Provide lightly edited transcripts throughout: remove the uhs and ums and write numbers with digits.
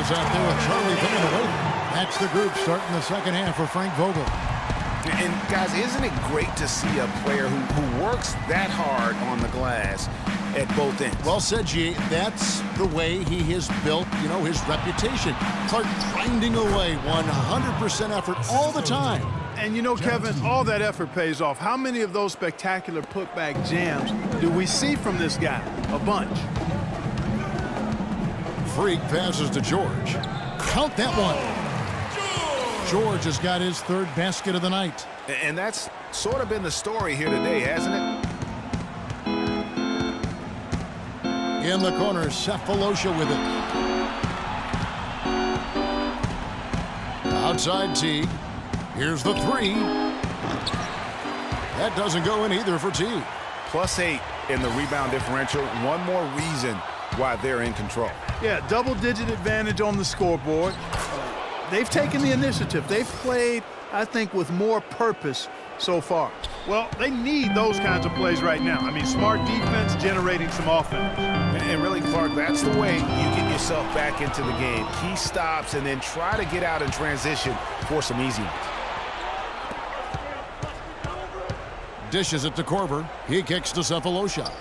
is out there with Charlie Payne away. That's the group starting the second half for Frank Vogel. And, guys, isn't it great to see a player who works that hard on the glass at both ends? Well said, G. That's the way he has built, his reputation. Clark grinding away, 100% effort all the time. And Kevin, all that effort pays off. How many of those spectacular putback jams do we see from this guy? A bunch. Freak passes to George. Count that one. George has got his third basket of the night. And that's sort of been the story here today, hasn't it? In the corner, Sefolosha with it. Outside Teague. Here's the three. That doesn't go in either for Teague. +8 in the rebound differential. One more reason why they're in control. Yeah, double-digit advantage on the scoreboard. They've taken the initiative. They've played, I think, with more purpose so far. Well, they need those kinds of plays right now. I mean, smart defense generating some offense. And really, Clark, that's the way you get yourself back into the game. Key stops and then try to get out in transition for some easy ones. Dishes it to Korver. He kicks to Sefolosha.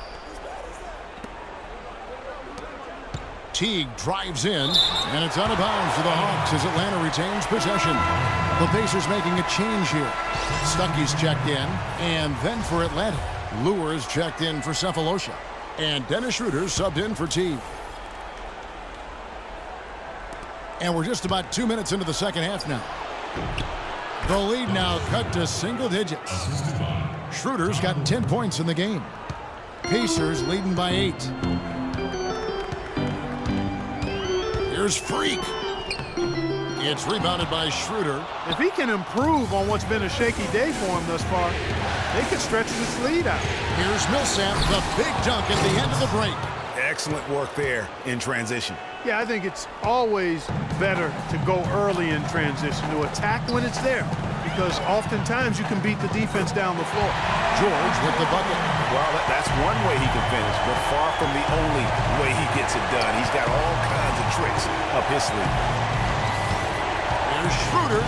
Teague drives in, and it's out of bounds to the Hawks as Atlanta retains possession. The Pacers making a change here. Stuckey's checked in, and then for Atlanta, Lure's checked in for Sefolosha, and Dennis Schroeder subbed in for Teague. And we're just about 2 minutes into the second half now. The lead now cut to single digits. Schroeder's got 10 points in the game. Pacers leading by 8. Here's Freak. It's rebounded by Schroeder. If he can improve on what's been a shaky day for him thus far, they could stretch this lead out. Here's Millsap, the big dunk at the end of the break. Excellent work there in transition. Yeah, I think it's always better to go early in transition, to attack when it's there, because oftentimes you can beat the defense down the floor. George with the bucket. Well, that's one way he can finish, but far from the only way he gets it done. He's got all kinds of tricks up his sleeve. Here's Schroeder,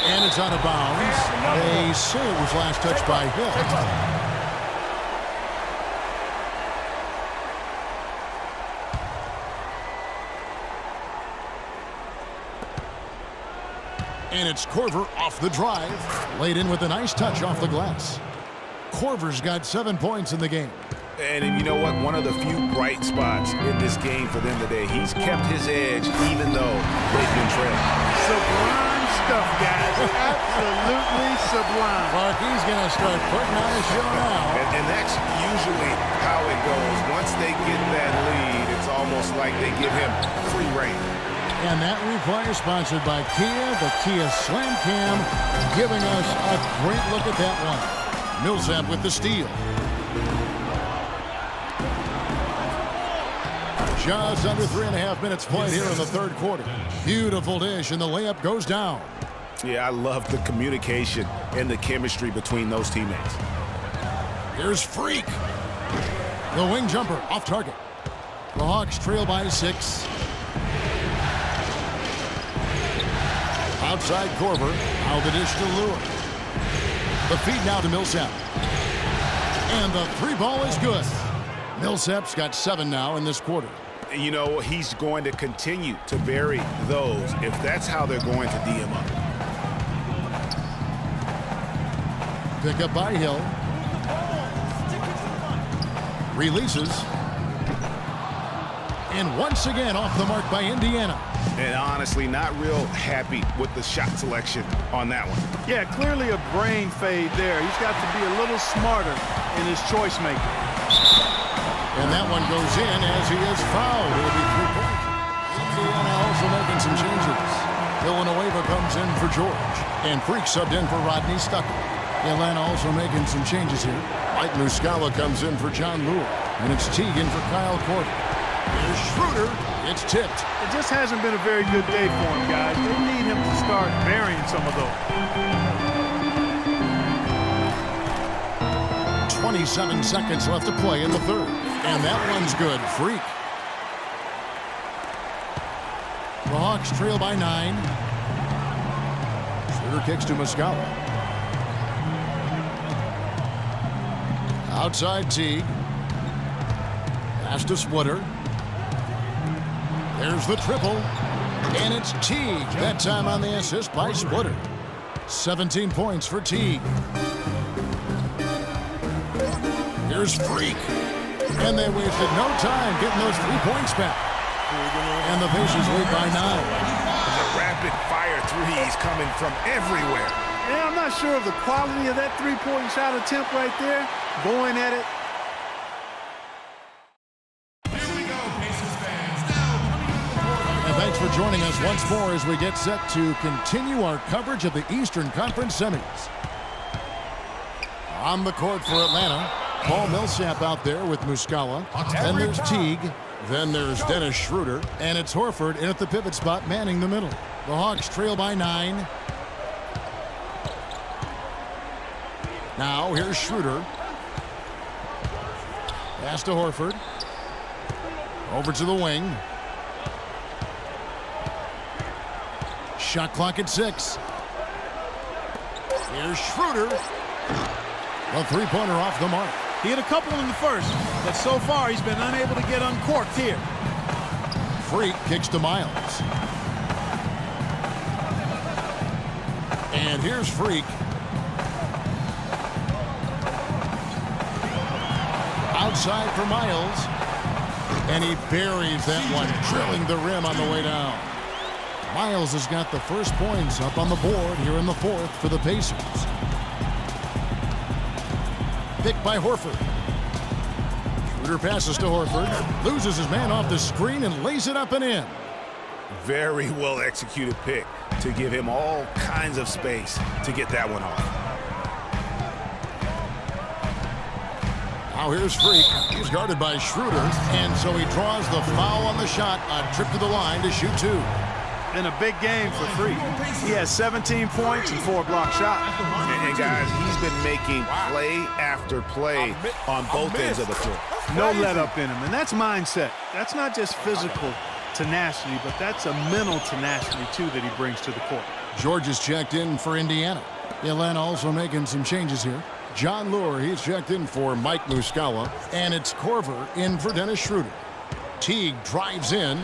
and it's out of bounds. They say it was last touched by Hill. And it's Korver off the drive. Laid in with a nice touch off the glass. Korver's got 7 points in the game. And you know what? One of the few bright spots in this game for them today. He's kept his edge even though they've been trailing. Sublime stuff, guys. Absolutely sublime. Clark, he's going to start putting on a show now. And that's usually how it goes. Once they get that lead, it's almost like they give him free reign. And that replay is sponsored by Kia, the Kia Slam Cam, giving us a great look at that one. Millsap with the steal. Just under 3.5 minutes played here in the third quarter. Beautiful dish, and the layup goes down. Yeah, I love the communication and the chemistry between those teammates. Here's Freak. The wing jumper off target. The Hawks trail by 6. Outside Korver. Now the dish to Lure. The feed now to Millsap. And the three ball is good. Millsap's got 7 now in this quarter. You know, he's going to continue to bury those if that's how they're going to D him up. Pick up by Hill. Releases. And once again off the mark by Indiana. And honestly, not real happy with the shot selection on that one. Yeah, clearly a brain fade there. He's got to be a little smarter in his choice making. And that one goes in as he is fouled. It'll be 3 points. Indiana also making some changes. Villanueva comes in for George. And Freak subbed in for Rodney Stuckey. Atlanta also making some changes here. Mike Muscala comes in for John Lure. And it's Teague for Kyle Korver. Here's Schroeder. It's tipped. It just hasn't been a very good day for him, guys. They need him to start burying some of those. 27 seconds left to play in the third. And that one's good. Freak. The Hawks trail by 9. Schroeder kicks to Muscala. Outside Teague. Pass to Splitter. There's the triple. And it's Teague. That time on the assist by Splitter. 17 points for Teague. Here's Freak. And they wasted no time getting those 3 points back. And the Pacers lead by 9. The rapid-fire threes coming from everywhere. Yeah, I'm not sure of the quality of that three-point shot attempt right there. Going at it. And thanks for joining us once more as we get set to continue our coverage of the Eastern Conference semis. On the court for Atlanta, Paul Millsap out there with Muscala. Then there's Teague. Then there's Dennis Schroeder. And it's Horford in at the pivot spot, manning the middle. The Hawks trail by 9. Now here's Schroeder. Pass to Horford. Over to the wing. Shot clock at 6. Here's Schroeder. A three-pointer off the mark. He hit a couple in the first, but so far he's been unable to get uncorked here. Freak kicks to Miles. And here's Freak. Outside for Miles. And he buries that one, drilling the rim on the way down. Miles has got the first points up on the board here in the fourth for the Pacers. Picked by Horford. Schroeder passes to Horford. Loses his man off the screen and lays it up and in. Very well executed pick to give him all kinds of space to get that one off. Now here's Freak. He's guarded by Schroeder. And so he draws the foul on the shot. A trip to the line to shoot 2. In a big game for Freak. He has 17 points and 4 block shots. And guys, he's been making play after play on both ends of the floor. No let up in him, and that's mindset. That's not just physical tenacity, but that's a mental tenacity, too, that he brings to the court. George is checked in for Indiana. Atlanta also making some changes here. John Lure, he's checked in for Mike Muscala. And it's Korver in for Dennis Schroeder. Teague drives in.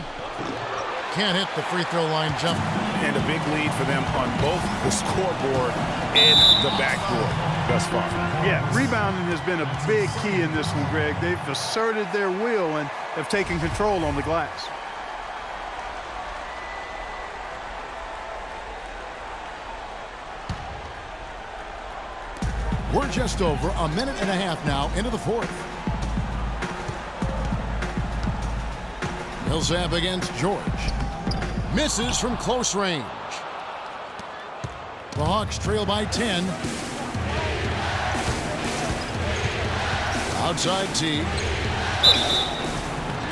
Can't hit the free throw line jump. And a big lead for them on both the scoreboard and the backboard thus far. Yeah, rebounding has been a big key in this one, Greg. They've asserted their will and have taken control on the glass. We're just over a minute and a half now into the fourth. Millsap against George. Misses from close range. The Hawks trail by 10. Outside Teague.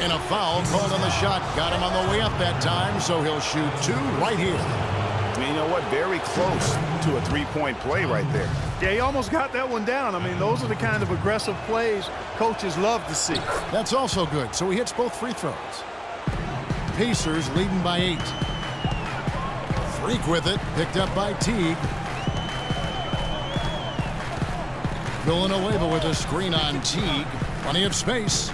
And a foul called on the shot. Got him on the way up that time, so he'll shoot 2 right here. You know what? Very close to a three-point play right there. Yeah, he almost got that one down. I mean, those are the kind of aggressive plays coaches love to see. That's also good, so he hits both free throws. Pacers leading by 8. Freak with it, picked up by Teague. Villanueva with a screen on Teague. Plenty of space.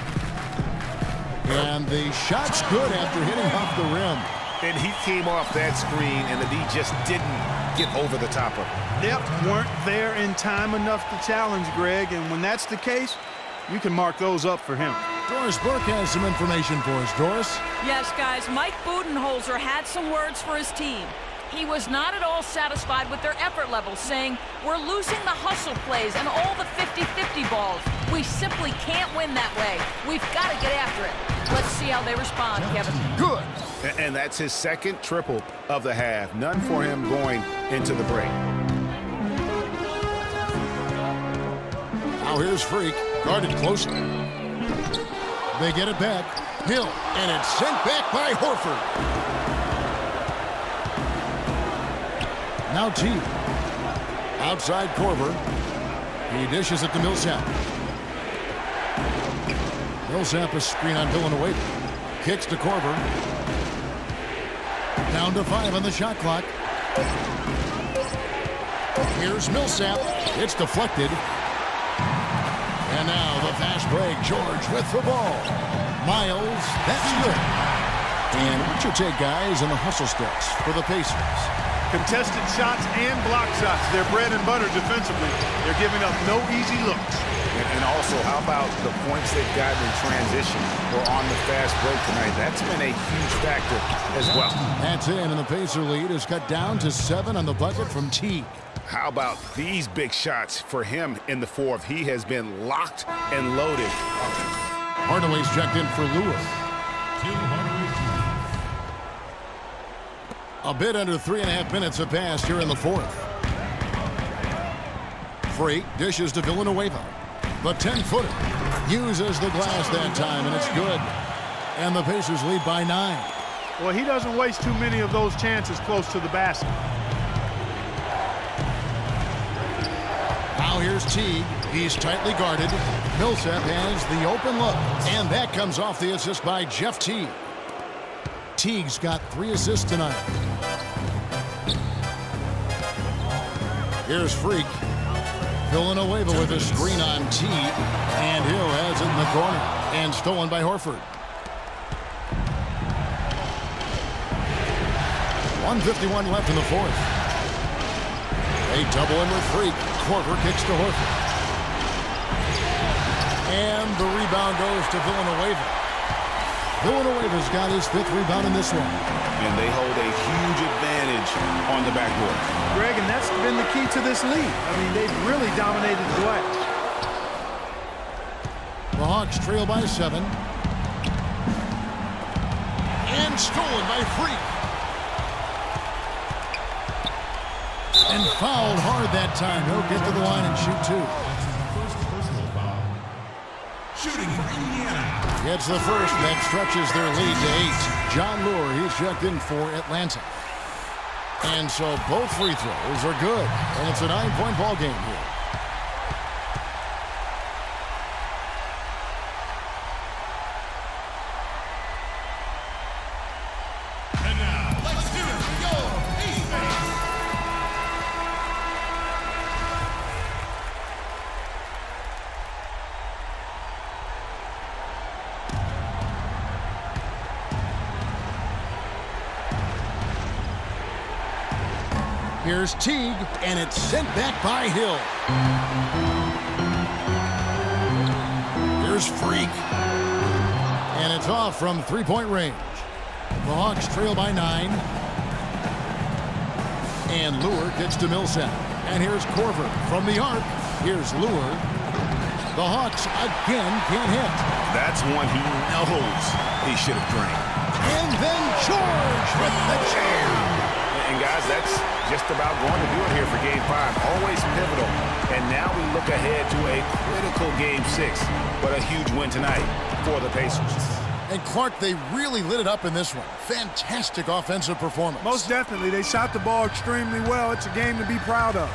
And the shot's good after hitting off the rim. And he came off that screen, and the D just didn't get over the top of it. Yep, weren't there in time enough to challenge Greg, and when that's the case, you can mark those up for him. Doris Burke has some information for us. Doris? Yes, guys, Mike Budenholzer had some words for his team. He was not at all satisfied with their effort levels, saying, "We're losing the hustle plays and all the 50-50 balls. We simply can't win that way. We've got to get after it." Let's see how they respond, Kevin. Good. And that's his second triple of the half. None for him going into the break. Now here's Freak, guarded closely. They get it back. Hill, and it's sent back by Horford. Now Teague. Outside Korver. He dishes it to Millsap. Millsap a screen on Villanueva. Kicks to Korver. Down to 5 on the shot clock. Here's Millsap. It's deflected. And now the fast break. George with the ball. Miles, that's good. And what's your take, guys, in the hustle steps for the Pacers? Contested shots and block shots. They're bread and butter defensively. They're giving up no easy looks. And also, how about the points they've gotten in transition or on the fast break tonight? That's been a huge factor as well. That's in, and the Pacer lead is cut down to 7 on the bucket from Teague. How about these big shots for him in the fourth? He has been locked and loaded. Hardaway's checked in for Lewis. A bit under 3.5 minutes have passed here in the fourth. Freak dishes to Villanueva. The 10-footer uses the glass that time, and it's good. And the Pacers lead by 9. Well, he doesn't waste too many of those chances close to the basket. Now here's Teague. He's tightly guarded. Millsap has the open look, and that comes off the assist by Jeff Teague. Teague's got 3 assists tonight. Here's Freak. Villanueva with a screen on Teague, and Hill has it in the corner, and stolen by Horford. 1:51 left in the fourth. They double in with Freak. Korver kicks to Horford. And the rebound goes to Villanueva. Villanueva's got his 5th rebound in this one. And they hold a huge advantage on the backboard. Greg, and that's been the key to this lead. I mean, they've really dominated the glass. The Hawks trail by 7. And stolen by Freak. And fouled hard that time. He'll get to the line and shoot 2. Shooting for Indiana. Gets the first. That stretches their lead to 8. John Lure, he's checked in for Atlanta. And so both free throws are good. And it's a 9-point ball game here. And now, let's do it for your Pacers. Here's Teague, and it's sent back by Hill. Here's Freak. And it's off from 3-point range. The Hawks trail by 9. And Lure gets to Millsap. And here's Korver from the arc. Here's Lure. The Hawks again can't hit. That's one he knows he should have drained. And then George with the jam. And guys, that's just about going to do it here for Game 5. Always pivotal. And now we look ahead to a critical Game 6. But a huge win tonight for the Pacers. And Clark, they really lit it up in this one. Fantastic offensive performance. Most definitely. They shot the ball extremely well. It's a game to be proud of.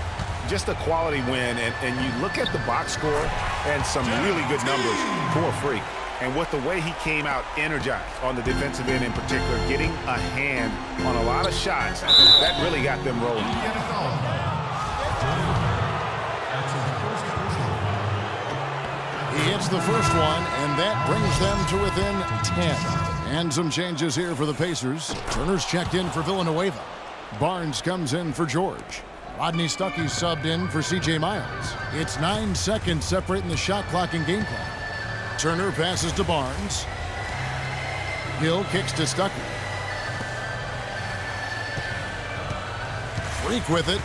Just a quality win. And you look at the box score and some really good numbers for Freak. And with the way he came out energized on the defensive end in particular, getting a hand on a lot of shots, that really got them rolling. He hits the first one, and that brings them to within 10. And some changes here for the Pacers. Turner's checked in for Villanueva. Barnes comes in for George. Rodney Stuckey subbed in for C.J. Miles. It's 9 seconds separating the shot clock and game clock. Turner passes to Barnes. Hill kicks to Stuckey. Freak with it.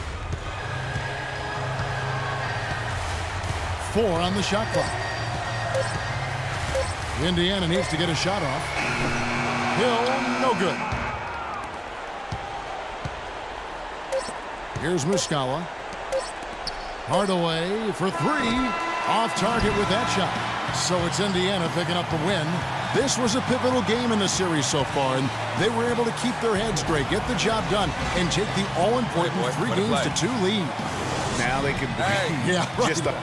4 on the shot clock. Indiana needs to get a shot off. Hill, no good. Here's Muscala. Hardaway for 3. Off target with that shot. So it's Indiana picking up the win. This was a pivotal game in the series so far, and they were able to keep their heads straight, get the job done, and take the all-important 3 games to 2 lead. Now they can be just a